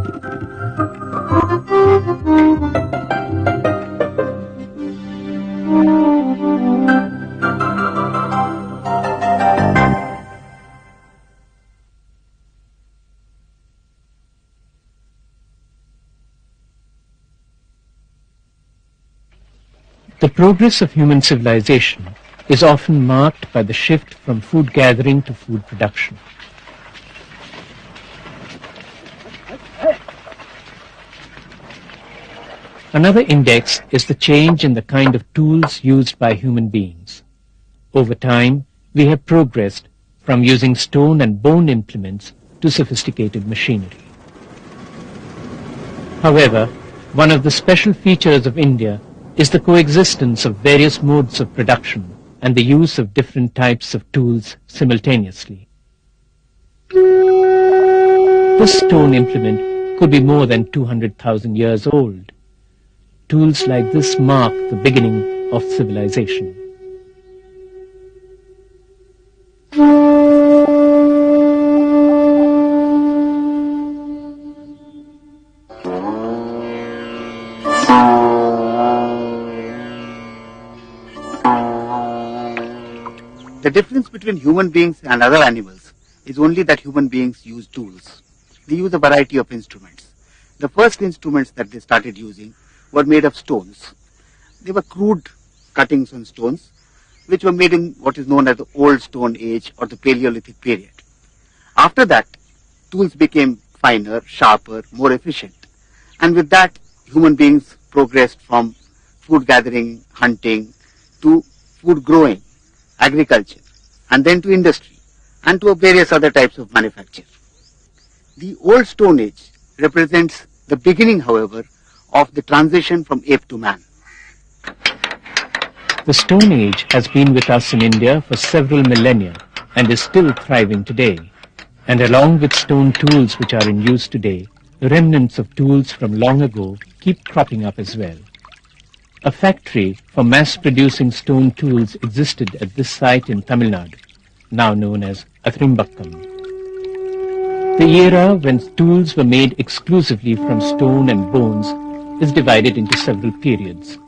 The progress of human civilization is often marked by the shift from food gathering to food production. Another index is the change in the kind of tools used by human beings. Over time, we have progressed from using stone and bone implements to sophisticated machinery. However, one of the special features of India is the coexistence of various modes of production and the use of different types of tools simultaneously. This stone implement could be more than 200,000 years old. Tools like this mark the beginning of civilization. The difference between human beings and other animals is only that human beings use tools. They use a variety of instruments. The first instruments that they started using were made of stones. They were crude cuttings on stones, which were made in what is known as the Old Stone Age or the Paleolithic period. After that, tools became finer, sharper, more efficient. And with that, human beings progressed from food gathering, hunting, to food growing, agriculture, and then to industry, and to various other types of manufacture. The Old Stone Age represents the beginning, however, of the transition from ape to man. The Stone Age has been with us in India for several millennia and is still thriving today. And along with stone tools which are in use today, the remnants of tools from long ago keep cropping up as well. A factory for mass-producing stone tools existed at this site in Tamil Nadu, now known as Athrimbakkam. The era when tools were made exclusively from stone and bones is divided into several periods.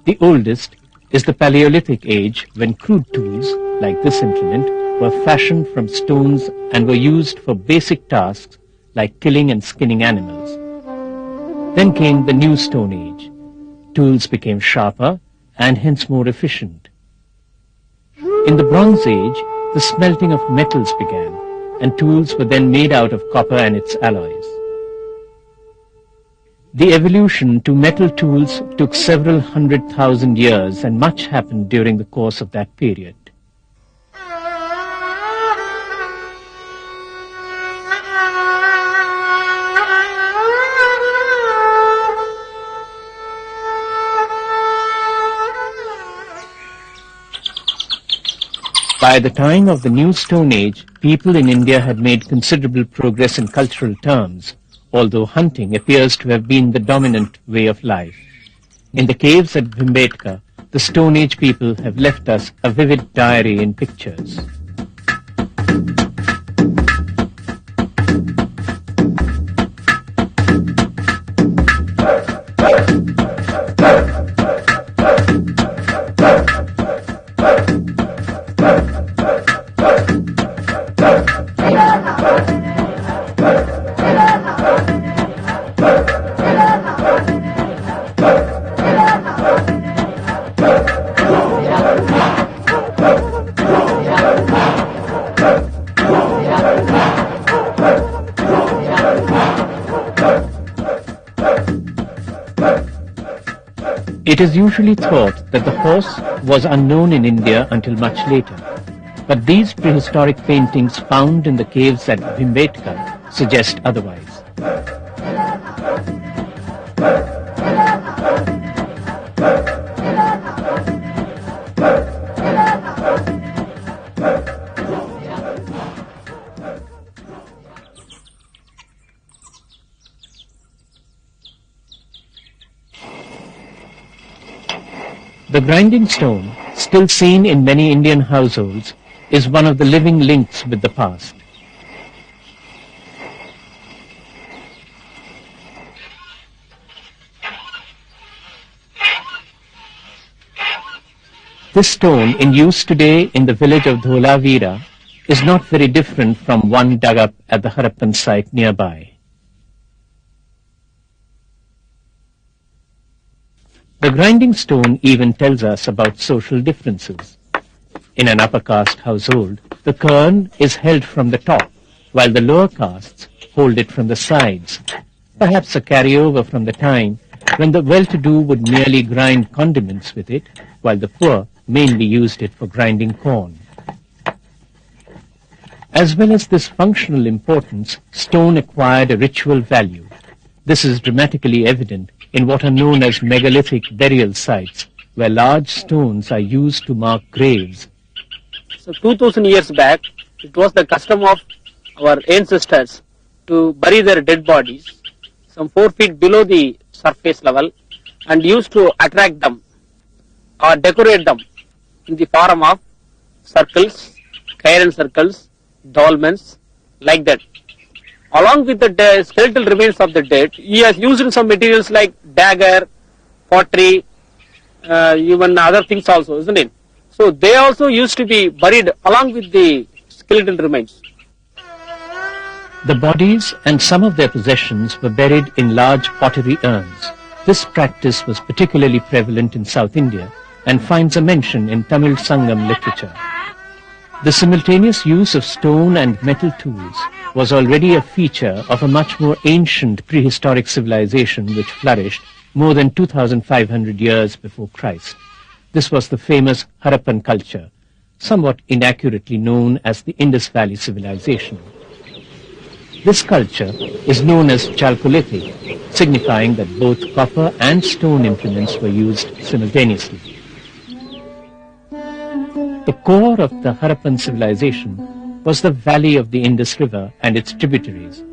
The oldest is the Paleolithic age, when crude tools, like this implement, were fashioned from stones and were used for basic tasks like killing and skinning animals. Then came the New Stone Age. Tools became sharper and hence more efficient. In the Bronze Age, the smelting of metals began, and tools were then made out of copper and its alloys. The evolution to metal tools took several 100,000 years, and much happened during the course of that period. By the time of the New Stone Age, people in India had made considerable progress in cultural terms, although hunting appears to have been the dominant way of life. In the caves at Bhimbetka, the Stone Age people have left us a vivid diary in pictures. It is usually thought that the horse was unknown in India until much later, but these prehistoric paintings found in the caves at Bhimbetka suggest otherwise. The grinding stone, still seen in many Indian households, is one of the living links with the past. This stone in use today in the village of Dholavira is not very different from one dug up at the Harappan site nearby. The grinding stone even tells us about social differences. In an upper caste household, the quern is held from the top, while the lower castes hold it from the sides, perhaps a carryover from the time when the well-to-do would merely grind condiments with it, while the poor mainly used it for grinding corn. As well as this functional importance, stone acquired a ritual value. This is dramatically evident in what are known as megalithic burial sites, where large stones are used to mark graves. So 2000 years back, it was the custom of our ancestors to bury their dead bodies some 4 feet below the surface level and used to attract them or decorate them in the form of circles, Chiron circles, dolmens, like that. Along with the skeletal remains of the dead, he has used some materials like dagger, pottery, even other things also, isn't it? So they also used to be buried along with the skeletal remains. The bodies and some of their possessions were buried in large pottery urns. This practice was particularly prevalent in South India and finds a mention in Tamil Sangam literature. The simultaneous use of stone and metal tools was already a feature of a much more ancient prehistoric civilization which flourished more than 2,500 years before Christ. This was the famous Harappan culture, somewhat inaccurately known as the Indus Valley civilization. This culture is known as Chalcolithic, signifying that both copper and stone implements were used simultaneously. The core of the Harappan civilization was the valley of the Indus River and its tributaries,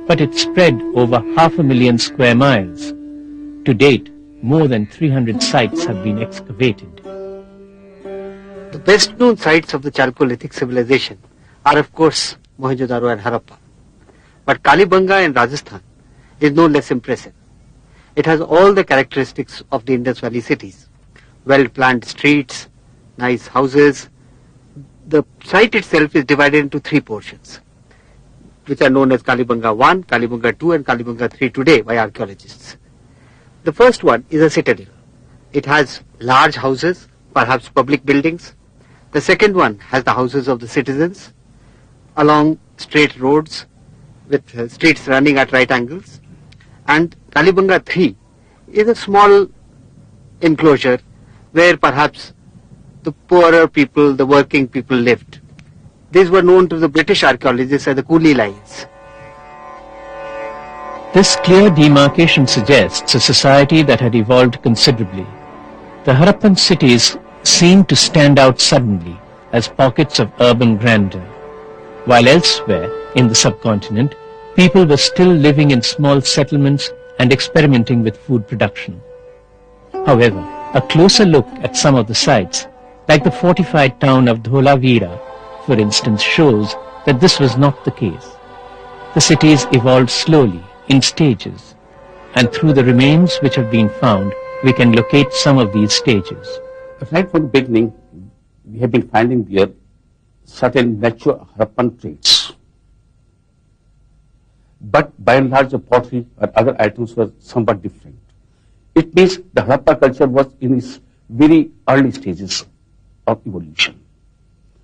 but it spread over 500,000 square miles. To date, more than 300 sites have been excavated. The best known sites of the Chalcolithic civilization are of course Mohenjo-daro and Harappa. But Kalibanga in Rajasthan is no less impressive. It has all the characteristics of the Indus Valley cities. Well-planned streets, nice houses. The site itself is divided into 3 portions, which are known as Kalibanga 1, Kalibanga 2 and Kalibanga 3 today by archaeologists. The first one is a citadel. It has large houses, perhaps public buildings. The second one has the houses of the citizens along straight roads with streets running at right angles. And Kalibanga 3 is a small enclosure where perhaps the poorer people, the working people lived. These were known to the British archaeologists as the Coolie lines. This clear demarcation suggests a society that had evolved considerably. The Harappan cities seemed to stand out suddenly as pockets of urban grandeur, while elsewhere in the subcontinent, people were still living in small settlements and experimenting with food production. However, a closer look at some of the sites, like the fortified town of Dholavira, for instance, shows that this was not the case. The cities evolved slowly, in stages, and through the remains which have been found, we can locate some of these stages. Right from the beginning, we have been finding there certain mature Harappan traits. But by and large, the pottery or other items were somewhat different. It means the Harappa culture was in its very early stages of evolution.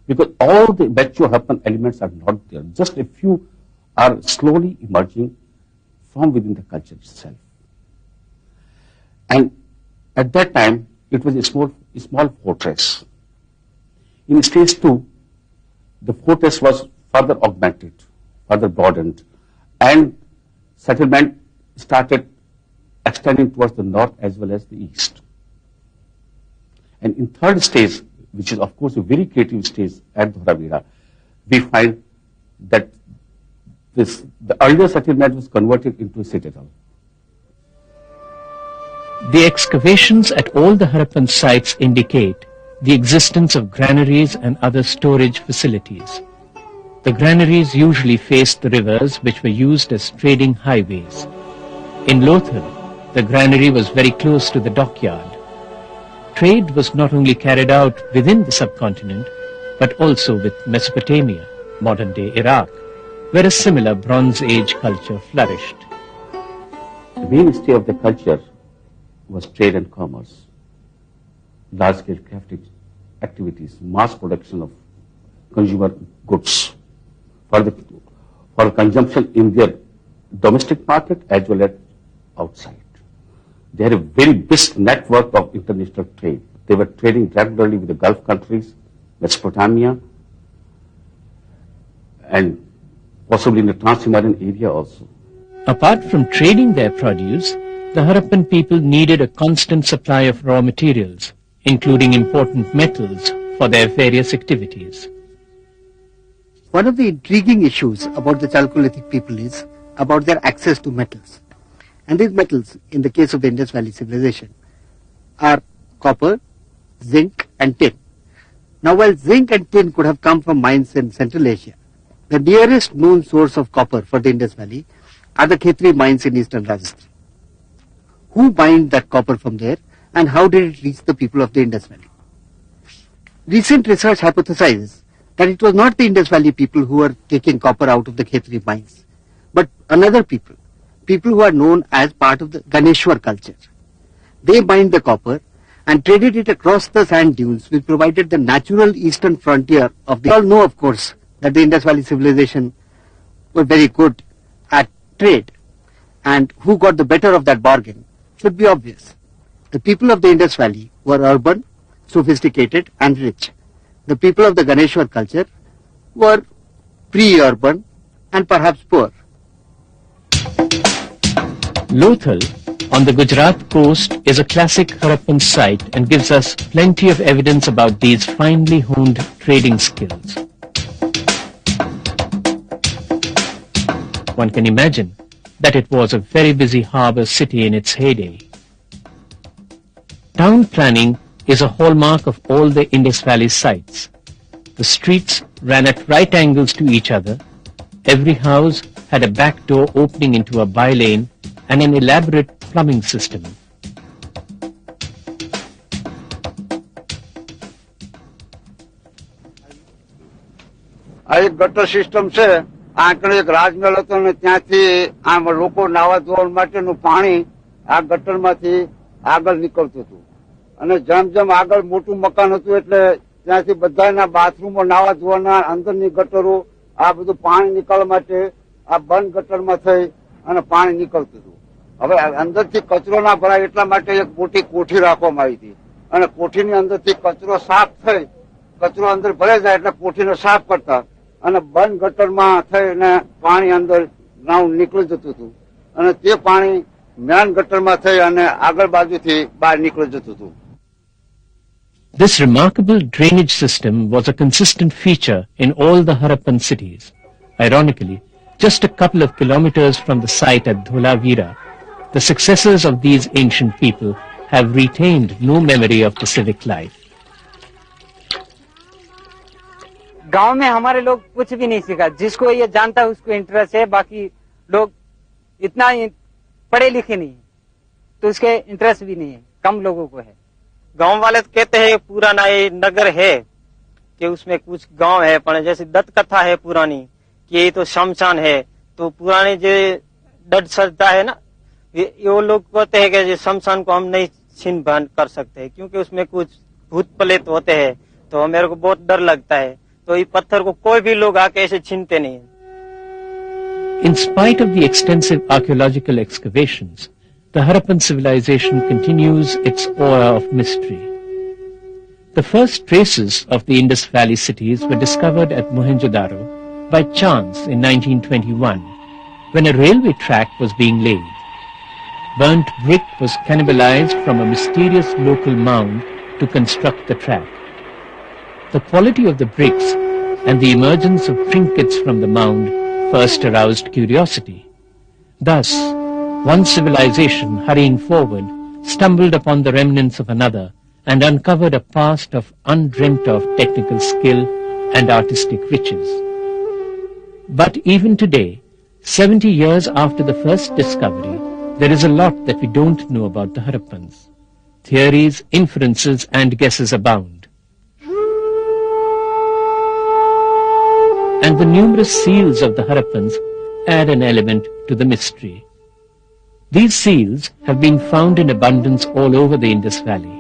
Because all the mature Harappan elements are not there. Just a few are slowly emerging from within the culture itself. And at that time, it was a small fortress. In stage 2, the fortress was further augmented, further broadened, and settlement started extending towards the north as well as the east. And in third stage, which is of course a very creative stage at Dhoravira, we find that the earlier settlement was converted into a citadel. The excavations at all the Harappan sites indicate the existence of granaries and other storage facilities. The granaries usually faced the rivers which were used as trading highways. In Lothal, the granary was very close to the dockyard. trade was not only carried out within the subcontinent, but also with Mesopotamia, modern-day Iraq, where a similar Bronze Age culture flourished. The mainstay of the culture was trade and commerce, large-scale crafting activities, mass production of consumer goods for consumption in their domestic market as well as outside. They had a very brisk network of international trade. They were trading regularly with the Gulf countries, Mesopotamia, and possibly in the Trans-Himalayan area also. Apart from trading their produce, the Harappan people needed a constant supply of raw materials, including important metals, for their various activities. One of the intriguing issues about the Chalcolithic people is about their access to metals. And these metals, in the case of the Indus Valley civilization, are copper, zinc and tin. Now while zinc and tin could have come from mines in Central Asia, the nearest known source of copper for the Indus Valley are the Khetri mines in eastern Rajasthan. Who mined that copper from there and how did it reach the people of the Indus Valley? Recent research hypothesizes that it was not the Indus Valley people who were taking copper out of the Khetri mines, but another people who are known as part of the Ganeshwar culture. They mined the copper and traded it across the sand dunes which provided the natural eastern frontier of the... We all know, of course, that the Indus Valley civilization were very good at trade, and who got the better of that bargain should be obvious. The people of the Indus Valley were urban, sophisticated and rich. The people of the Ganeshwar culture were pre-urban and perhaps poor. Lothal, on the Gujarat coast, is a classic Harappan site and gives us plenty of evidence about these finely honed trading skills. One can imagine that it was a very busy harbour city in its heyday. Town planning is a hallmark of all the Indus Valley sites. The streets ran at right angles to each other. Every house had a back door opening into a by-lane and an elaborate plumbing system. આ એક ગટર system છે. આ કણે એક રાજમહેલ હતો ને ત્યાંથી આમ લોકો નાવા ધોવા માટેનું પાણી આ ગટરમાંથી આગળ નીકળતું હતું અને જેમ જેમ આગળ મોટું મકાન હતું એટલે ત્યાંથી બધાના બાથરૂમો નાવા ધોવાના અંદરની ગટરો આ બધું પાણી નીકળવા માટે આ બંધ ગટરમાં થઈ અને પાણી નીકળતું હતું. હવે અંદરથી કચરો ના ભરાય એટલા માટે એક મોટી કોઠી રાખવામાં આવી હતી અને કોઠીની અંદરથી કચરો સાફ થઈ કચરો અંદર ભરાઈ જાય એટલે કોઠીને સાફ કરતા અને બંધ ગટરમાં થઈને પાણી અંદર ગ્રાઉન્ડ નીકળી જતું હતું અને તે પાણી મેન ગટરમાં થઈ અને આગળ બાજુથી બહાર નીકળી જતું હતું. This remarkable drainage system was a consistent feature in all the Harappan cities. Ironically, just a couple of kilometers from the site at Dholavira, the successors of these ancient people have retained no memory of the civic life. गांव में हमारे लोग कुछ भी नहीं सीखा. जिसको ये जानता है उसको इंटरेस्ट है, बाकी लोग इतना पढ़े लिखे नहीं है तो उसके इंटरेस्ट भी नहीं है, कम लोगों को है. गांव वाले तो कहते हैं पुराना ये नगर है कि उसमें कुछ गांव है, पर जैसे दत्त कथा है पुरानी कि ये तो शमशान है, तो पुराने जो डट सजता है ना, ये वो लोग कहते हैं कि शमशान को हम नहीं छीन बहन कर सकते क्योंकि उसमें कुछ भूत प्रेत होते हैं, तो मेरे को बहुत डर लगता है. तो ये पत्थर को कोई भी लोग आके ऐसे छीनते नहीं. In spite of the extensive archaeological excavations, the Harappan civilization continues its aura of mystery. The first traces of the Indus Valley cities were discovered at Mohenjo-daro by chance in 1921, when a railway track was being laid. Burnt brick was cannibalized from a mysterious local mound to construct the track. The quality of the bricks and the emergence of trinkets from the mound first aroused curiosity. Thus, one civilization hurrying forward stumbled upon the remnants of another and uncovered a past of undreamt of technical skill and artistic riches. But even today, 70 years after the first discovery, there is a lot that we don't know about the Harappans. theories, inferences, and guesses abound. And the numerous seals of the Harappans add an element to the mystery. These seals have been found in abundance all over the Indus Valley.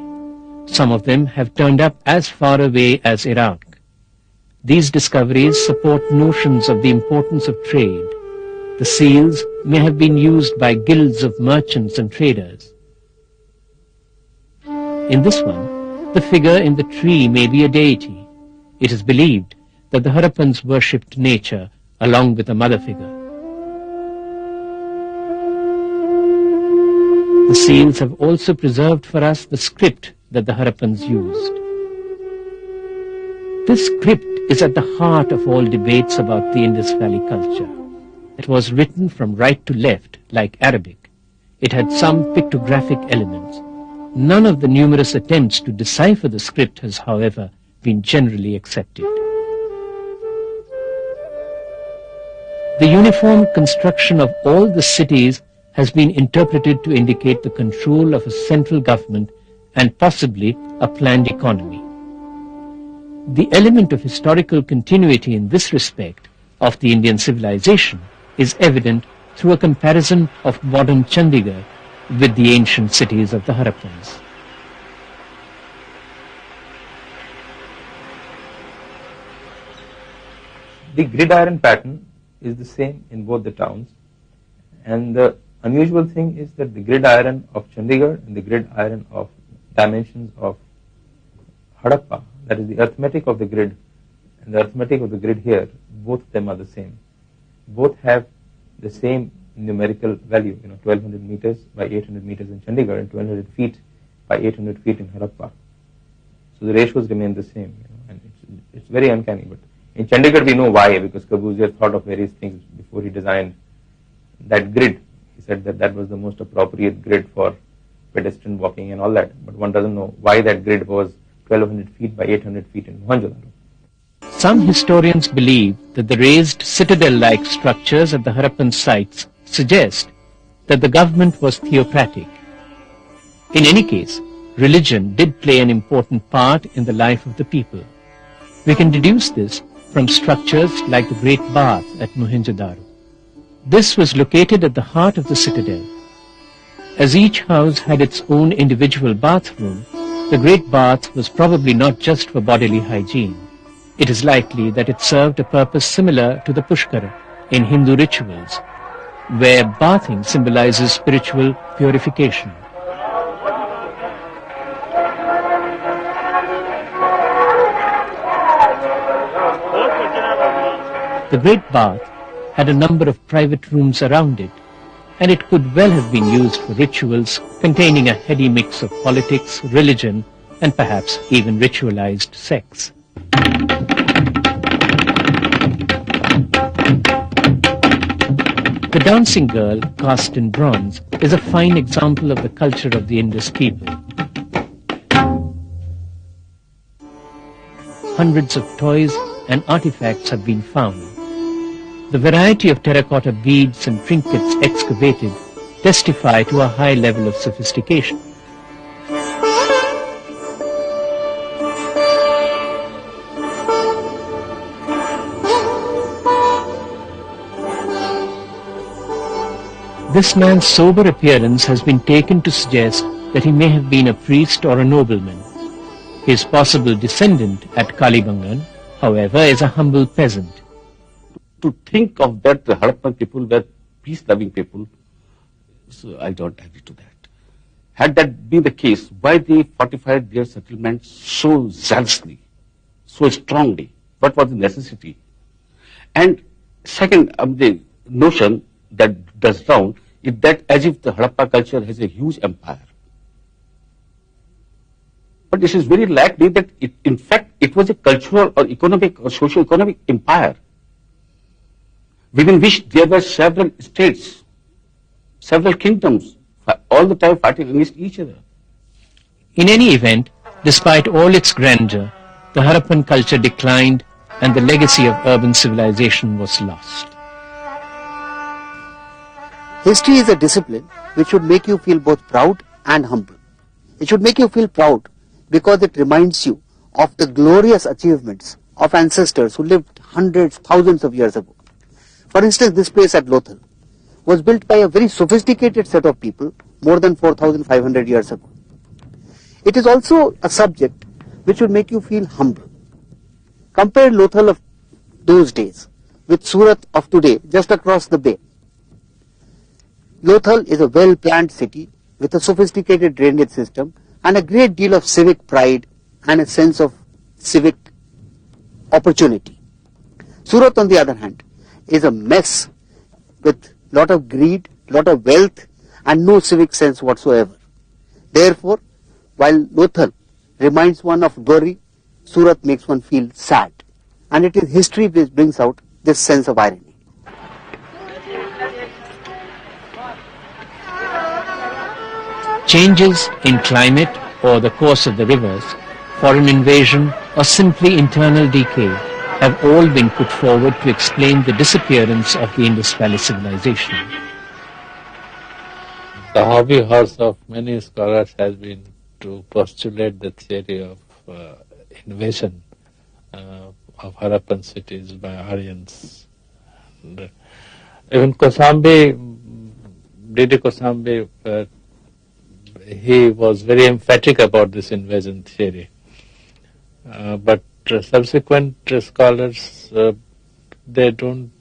Some of them have turned up as far away as Iraq. These discoveries support notions of the importance of trade. The seals may have been used by guilds of merchants and traders. In this one, the figure in the tree may be a deity. It is believed that the Harappans worshipped nature along with a mother figure. The seals have also preserved for us the script that the Harappans used. This script is at the heart of all debates about the Indus Valley culture. It was written from right to left, like Arabic. It had some pictographic elements. None of the numerous attempts to decipher the script has, however, been generally accepted. The uniform construction of all the cities has been interpreted to indicate the control of a central government and possibly a planned economy. The element of historical continuity in this respect of the Indian civilization is evident through a comparison of modern Chandigarh with the ancient cities of the Harappans. The gridiron pattern is the same in both the towns, and the unusual thing is that the gridiron of Chandigarh and the gridiron of dimensions of Harappa, that is the arithmetic of the grid and the arithmetic of the grid here, both of them are the same. Both have the same numerical value, 1200 meters by 800 meters in Chandigarh and 1200 feet by 800 feet in Harappa. So the ratios remain the same, and it's very uncanny. But in Chandigarh we know why, because Corbusier thought of various things before he designed that grid. He said that that was the most appropriate grid for pedestrian walking and all that, but one doesn't know why that grid was 1200 feet by 800 feet in Mohenjo-daro. Some historians believe that the raised citadel-like structures at the Harappan sites suggest that the government was theocratic. In any case, religion did play an important part in the life of the people. We can deduce this from structures like the Great Bath at Mohenjo-daro. This was located at the heart of the citadel. As each house had its own individual bathroom, the Great Bath was probably not just for bodily hygiene. It is likely that it served a purpose similar to the Pushkara in Hindu rituals, where bathing symbolizes spiritual purification. The Great Bath had a number of private rooms around it, and it could well have been used for rituals containing a heady mix of politics, religion, and perhaps even ritualized sex. The dancing girl, cast in bronze, is a fine example of the culture of the Indus people. Hundreds of toys and artifacts have been found. The variety of terracotta beads and trinkets excavated testify to a high level of sophistication. This man's sober appearance has been taken to suggest that he may have been a priest or a nobleman. His possible descendant at Kalibangan, however, is a humble peasant. To think of that the Harappan people were peace-loving people, so I don't agree to that. Had that been the case, why they fortified their settlements so zealously, so strongly? What was the necessity? And second, the notion that does round is that as if the Harappa culture has a huge empire. But this is very likely that in fact it was a cultural or economic or socio-economic empire within which there were several states, several kingdoms, all the time fighting against each other. In any event, despite all its grandeur, the Harappan culture declined and the legacy of urban civilization was lost. History is a discipline which should make you feel both proud and humble. It should make you feel proud because it reminds you of the glorious achievements of ancestors who lived hundreds, thousands of years ago. For instance, this place at Lothal was built by a very sophisticated set of people more than 4,500 years ago. It is also a subject which would make you feel humble. Compare Lothal of those days with Surat of today, just across the bay. Lothal is a well-planned city with a sophisticated drainage system and a great deal of civic pride and a sense of civic opportunity. Surat, on the other hand, is a mess with lot of greed, lot of wealth and no civic sense whatsoever. Therefore, while Lothal reminds one of glory, Surat makes one feel sad. And it is history which brings out this sense of irony. Changes in climate or the course of the rivers, foreign invasion or simply internal decay have all been put forward to explain the disappearance of the Indus Valley civilization. The hobby horse of many scholars has been to postulate the theory of invasion of Harappan cities by Aryans. And, even Kosambi, D.D. Kosambi, he was very emphatic about this invasion theory. But subsequent scholars, they don't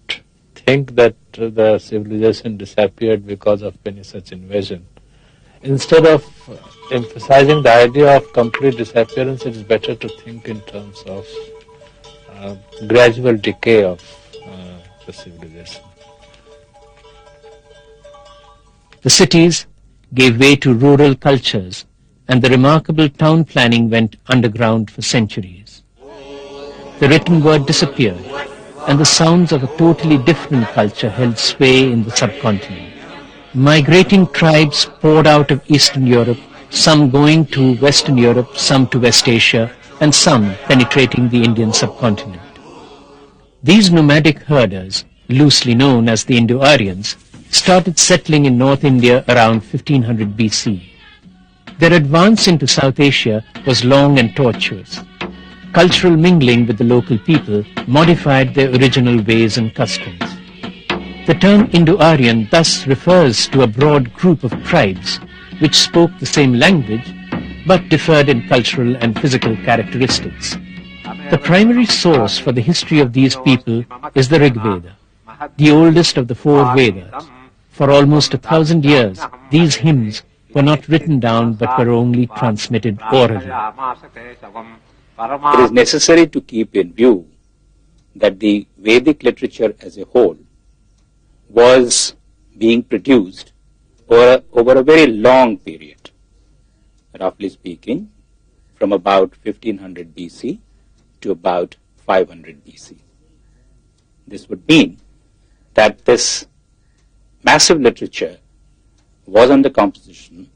think that the civilization disappeared because of any such invasion. Instead of emphasizing the idea of complete disappearance, it is better to think in terms of gradual decay of the civilization. The cities gave way to rural cultures, and the remarkable town planning went underground for centuries. The written word disappeared, and the sounds of a totally different culture held sway in the subcontinent. Migrating tribes poured out of Eastern Europe, some going to Western Europe, some to West Asia, and some penetrating the Indian subcontinent. These nomadic herders, loosely known as the Indo-Aryans, started settling in North India around 1500 BC. Their advance into South Asia was long and tortuous. Cultural mingling with the local people modified their original ways and customs. The term Indo-Aryan thus refers to a broad group of tribes which spoke the same language but differed in cultural and physical characteristics. The primary source for the history of these people is the Rig Veda, the oldest of the four Vedas. For almost 1,000 years, these hymns were not written down but were only transmitted orally. It is necessary to keep in view that the Vedic literature as a whole was being produced over a very long period, roughly speaking, from about 1500 BC to about 500 BC. This would mean that this massive literature was under composition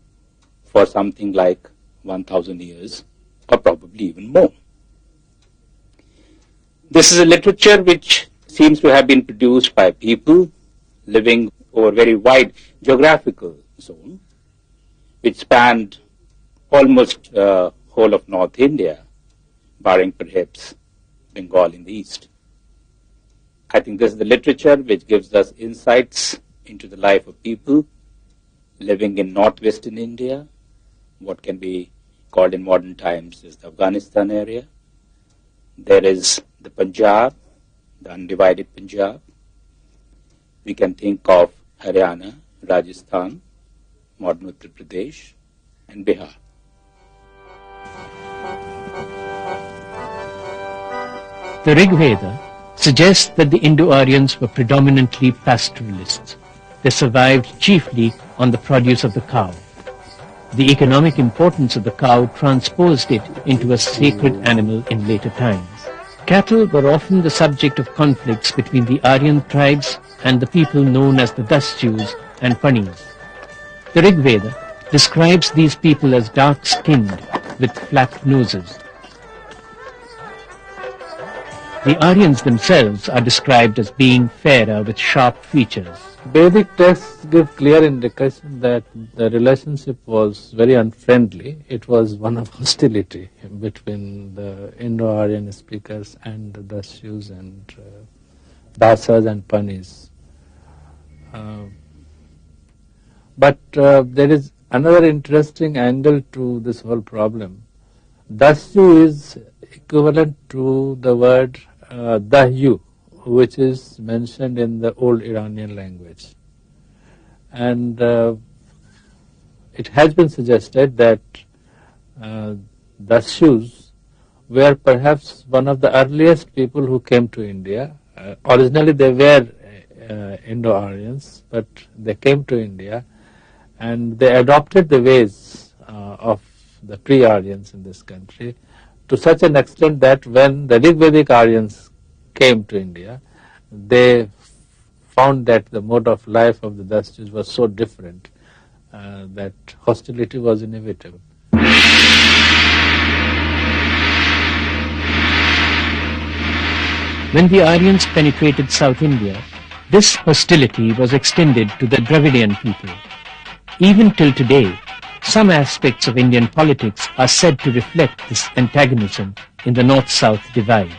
for something like 1,000 years or probably even more. This is a literature which seems to have been produced by people living over a very wide geographical zone, which spanned almost whole of North India, barring perhaps Bengal in the east. I think this is the literature which gives us insights into the life of people living in northwestern India, what can be called in modern times as the Afghanistan area. There is the Punjab, the undivided Punjab. We can think of Haryana, Rajasthan, modern Uttar Pradesh, and Bihar. The Rig Veda suggests that the Indo-Aryans were predominantly pastoralists. They survived chiefly on the produce of the cow. The economic importance of the cow transposed it into a sacred animal in later times. Cattle were often the subject of conflicts between the Aryan tribes and the people known as the Dasyus and Panis. The Rig Veda describes these people as dark-skinned with flat noses. The Aryans themselves are described as being fairer with sharp features. Vedic texts give clear indication that the relationship was very unfriendly. It was one of hostility between the Indo-Aryan speakers and the Dasyus and Dasas and Panis. But there is another interesting angle to this whole problem. Dasyu is equivalent to the word Dahyu, which is mentioned in the old Iranian language. And it has been suggested that Dasyus were perhaps one of the earliest people who came to India. Originally they were Indo-Aryans, but they came to India and they adopted the ways of the pre-Aryans in this country to such an extent that when the Rigvedic Aryans came to India, they found that the mode of life of the Dasyus was so different that hostility was inevitable. When the Aryans penetrated South India, this hostility was extended to the Dravidian people. Even till today, some aspects of Indian politics are said to reflect this antagonism in the North-South divide.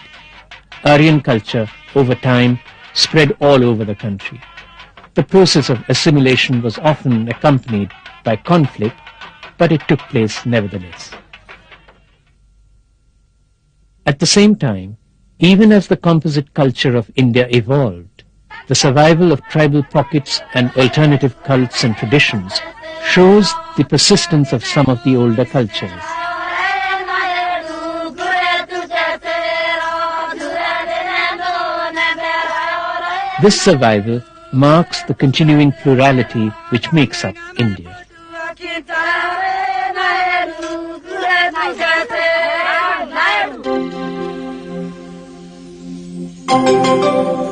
Aryan culture, over time, spread all over the country. The process of assimilation was often accompanied by conflict, but it took place nevertheless. At the same time, even as the composite culture of India evolved, the survival of tribal pockets and alternative cults and traditions shows the persistence of some of the older cultures. This survival marks the continuing plurality which makes up India. Thank you.